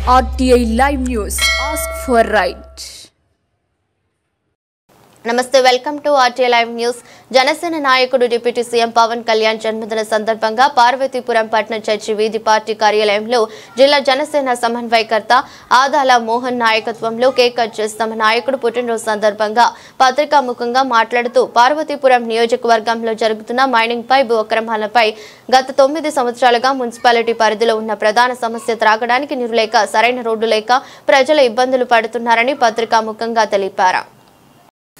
RTI Live News. Ask for right. నమస్తే welcome to RTI live news. Janasena నాయకుడు deputy CM Pawan Kalyan జన్మదిన సందర్భంగా పార్వతీపురం పట్టణ చర్చి వీధి పార్టీ కార్యాలయంలో జిల్లా జనసేన సమన్వయకర్త ఆదాల మోహన్ నాయకత్వంలో కేక్ కట్ చేసి తమ నాయకుడు పుట్టినరోజు సందర్భంగా పత్రికాముఖంగా మాట్లాడుతూ పార్వతీపురం నియోజకవర్గంలో జరుగుతున్న మైనింగ్ పై భూ అక్రమాలపై గత 9 సంవత్సరాలుగా మున్సిపాలిటీ పరిధిలో ఉన్న ప్రధాన సమస్య త్రాగడానికి నీరు లేక సరైన రోడ్డు లేక ప్రజలు ఇబ్బందులు పడుతున్నారని పత్రికాముఖంగా తెలిపారు.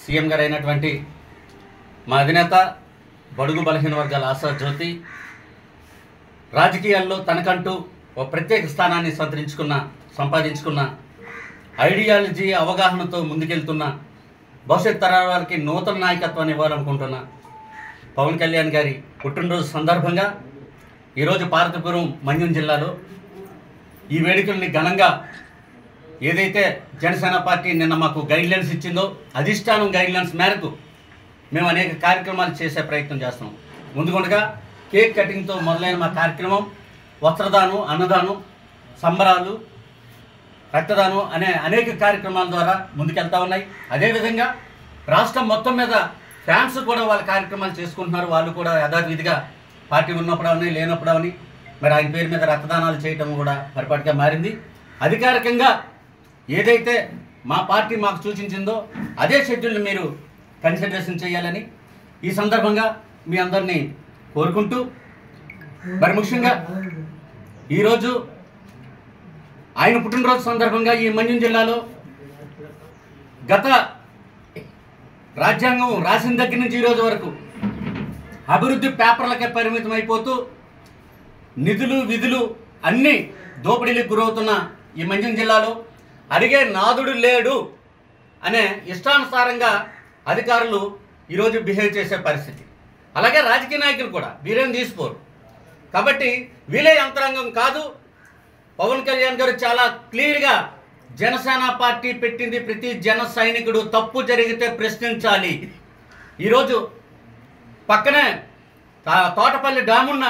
సీఎం గారు అయినటువంటి మా అధినేత బడుగు బలహీన వర్గాల ఆశా జ్యోతి రాజకీయాల్లో తనకంటూ ఒక ప్రత్యేక స్థానాన్ని సంపాదించుకున్న ఐడియాలజీ అవగాహనతో ముందుకెళ్తున్న భవిష్యత్ తరాల వారికి నూతన నాయకత్వాన్ని ఇవ్వాలనుకుంటున్న పవన్ కళ్యాణ్ గారి పుట్టినరోజు సందర్భంగా ఈరోజు పార్వతీపురం మన్యం జిల్లాలో ఈ వేడుకల్ని ఘనంగా ఏదైతే జనసేన పార్టీ నిన్న మాకు గైడ్లైన్స్ ఇచ్చిందో అధిష్టానం గైడ్లైన్స్ మేరకు మేము అనేక కార్యక్రమాలు చేసే ప్రయత్నం చేస్తున్నాం. ముందుగా కేక్ కటింగ్తో మొదలైన మా కార్యక్రమం వస్త్రదానం, అన్నదానం, సంబరాలు, రక్తదానం అనే అనేక కార్యక్రమాల ద్వారా ముందుకెళ్తా ఉన్నాయి. అదేవిధంగా రాష్ట్రం మొత్తం మీద ఫ్యాన్స్ కూడా వాళ్ళ కార్యక్రమాలు చేసుకుంటున్నారు. వాళ్ళు కూడా యథావిధిగా పార్టీ ఉన్నప్పుడు అవని లేనప్పుడు అవని మరి ఆయన పేరు మీద రక్తదానాలు చేయడం కూడా పరిపాటిగా మారింది. అధికారికంగా ఏదైతే మా పార్టీ మాకు సూచించిందో అదే షెడ్యూల్ని మీరు కన్సిడరేషన్ చేయాలని ఈ సందర్భంగా మీ అందరినీ కోరుకుంటూ మరి ముఖ్యంగా ఈరోజు ఆయన పుట్టినరోజు సందర్భంగా ఈ మన్యం జిల్లాలో గత రాజ్యాంగం రాసిన దగ్గర నుంచి ఈరోజు వరకు అభివృద్ధి పేపర్లకే పరిమితం అయిపోతూ నిధులు విధులు అన్నీ దోపిడీలకు గురవుతున్న ఈ మన్యం జిల్లాలో అడిగే నాదుడు లేడు అనే ఇష్టానుసారంగా అధికారులు ఈరోజు బిహేవ్ చేసే పరిస్థితి. అలాగే రాజకీయ నాయకులు కూడా వీరేం తీసుకోరు. కాబట్టి వీలే యంత్రాంగం కాదు. పవన్ కళ్యాణ్ గారు చాలా క్లియర్గా జనసేన పార్టీ పెట్టింది ప్రతి జన సైనికుడు తప్పు జరిగితే ప్రశ్నించాలి. ఈరోజు పక్కనే తోటపల్లి డ్యామున్న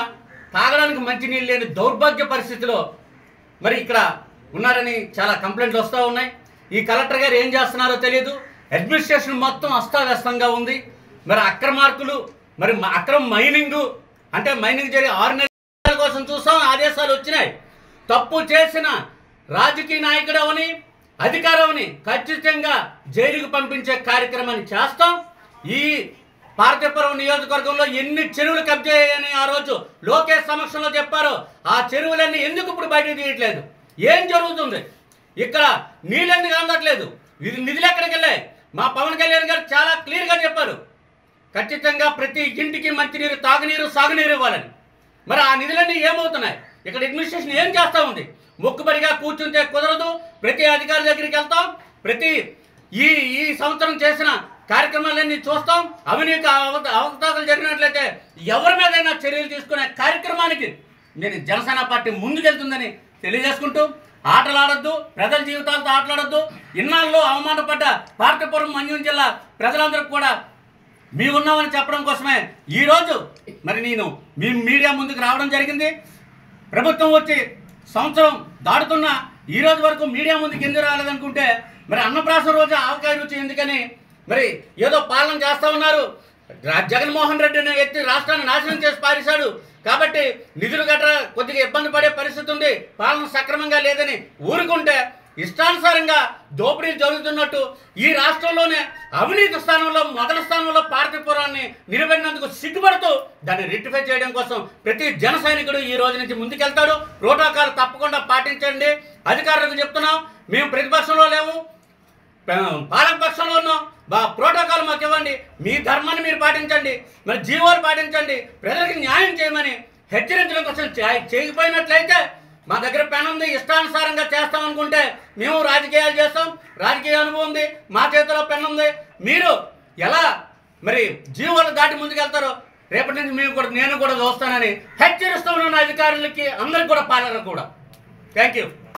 తాగడానికి మంచినీళ్ళు లేని దౌర్భాగ్య పరిస్థితిలో మరి ఇక్కడ ఉన్నారని చాలా కంప్లైంట్లు వస్తూ ఉన్నాయి. ఈ కలెక్టర్ గారు ఏం చేస్తున్నారో తెలియదు. అడ్మినిస్ట్రేషన్ మొత్తం అస్తావ్యస్తంగా ఉంది. మరి అక్రమార్కులు మరి అక్రమ మైనింగ్ అంటే మైనింగ్ జరిగే 6 నెలల కోసం చూసాం, ఆదేశాలు వచ్చినాయి. తప్పు చేసిన రాజకీయ నాయకుడు అవని అధికారమని ఖచ్చితంగా జైలుకు పంపించే కార్యక్రమాన్ని చేస్తాం. ఈ పార్వతీపురం నియోజకవర్గంలో ఎన్ని చెరువులు కబ్జా అయ్యాయని ఆ రోజు లోకేష్ సమక్షంలో చెప్పారో ఆ చెరువులన్నీ ఎందుకు ఇప్పుడు బయటకు తీయట్లేదు? ఏం జరుగుతుంది? ఇక్కడ నీళ్ళెందుకు అందట్లేదు? నిధులు ఎక్కడికి వెళ్ళాయి? మా పవన్ కళ్యాణ్ గారు చాలా క్లియర్గా చెప్పారు, ఖచ్చితంగా ప్రతి ఇంటికి మంచినీరు, తాగునీరు, సాగునీరు ఇవ్వాలని. మరి ఆ నిధులన్నీ ఏమవుతున్నాయి? ఇక్కడ అడ్మినిస్ట్రేషన్ ఏం చేస్తూ ఉంది? మొక్కుబడిగా కూర్చుంటే కుదరదు. ప్రతి అధికారి దగ్గరికి వెళ్తాం. ప్రతి ఈ సంవత్సరం చేసిన కార్యక్రమాలన్నీ చూస్తాం. అవినీతి అవకతవకలు జరిగినట్లయితే ఎవరి మీదైనా చర్యలు తీసుకునే కార్యక్రమానికి నేను జనసేన పార్టీ ముందుకెళ్తుందని తెలియజేసుకుంటూ, ఆటలాడొద్దు, ప్రజల జీవితాలతో ఆటలాడొద్దు. ఇన్నాళ్ళు అవమానపడ్డ పార్వతీపురం మన్యం జిల్లా ప్రజలందరికీ కూడా మీ ఉన్నామని చెప్పడం కోసమే ఈరోజు మరి నేను మీ మీడియా ముందుకు రావడం జరిగింది. ప్రభుత్వం వచ్చి సంవత్సరం దాటుతున్న ఈరోజు వరకు మీడియా ముందుకు ఎందుకు రాలేదనుకుంటే మరి అన్నప్రాసన రోజు ఆవకాయ రుచి ఎందుకని మరి ఏదో పాలన చేస్తూ ఉన్నారు. జగన్మోహన్ రెడ్డిని ఎత్తి రాష్ట్రాన్ని నాశనం చేసి పారేశాడు. కాబట్టి నిధులు గట్రా కొద్దిగా ఇబ్బంది పడే పరిస్థితి ఉంది, పాలన సక్రమంగా లేదని ఊరుకుంటే ఇష్టానుసారంగా దోపిడీలు జరుగుతున్నట్టు ఈ రాష్ట్రంలోనే అవినీతి స్థానంలో మొదటి స్థానంలో పార్వతీపురాన్ని నిలబడినందుకు సిగ్గుపడుతూ దాన్ని రెక్టిఫై చేయడం కోసం ప్రతి జన సైనికుడు ఈ రోజు నుంచి ముందుకెళ్తాడు. ప్రోటోకాల్ తప్పకుండా పాటించండి. అధికారులకు చెప్తున్నాం, మేము ప్రతిపక్షంలో లేము, పాలక పక్షంలో ఉన్నాం. ప్రోటోకాల్ మాకు ఇవ్వండి, మీ ధర్మాన్ని మీరు పాటించండి, మరి జీవోలు పాటించండి, ప్రజలకు న్యాయం చేయమని హెచ్చరించడం కోసం చేయకపోయినట్లయితే మా దగ్గర పెన్ ఉంది, ఇష్టానుసారంగా చేస్తామనుకుంటే మేము రాజకీయాలు చేస్తాం, రాజకీయ అనుభవం ఉంది, మా చేతిలో పెన్ ఉంది. మీరు ఎలా మరి జీవోలు దాటి ముందుకెళ్తారో రేపటి నుంచి నేను కూడా చూస్తానని హెచ్చరిస్తూ ఉన్న అధికారులకి అందరికి కూడా పాలన కూడా. Thank you.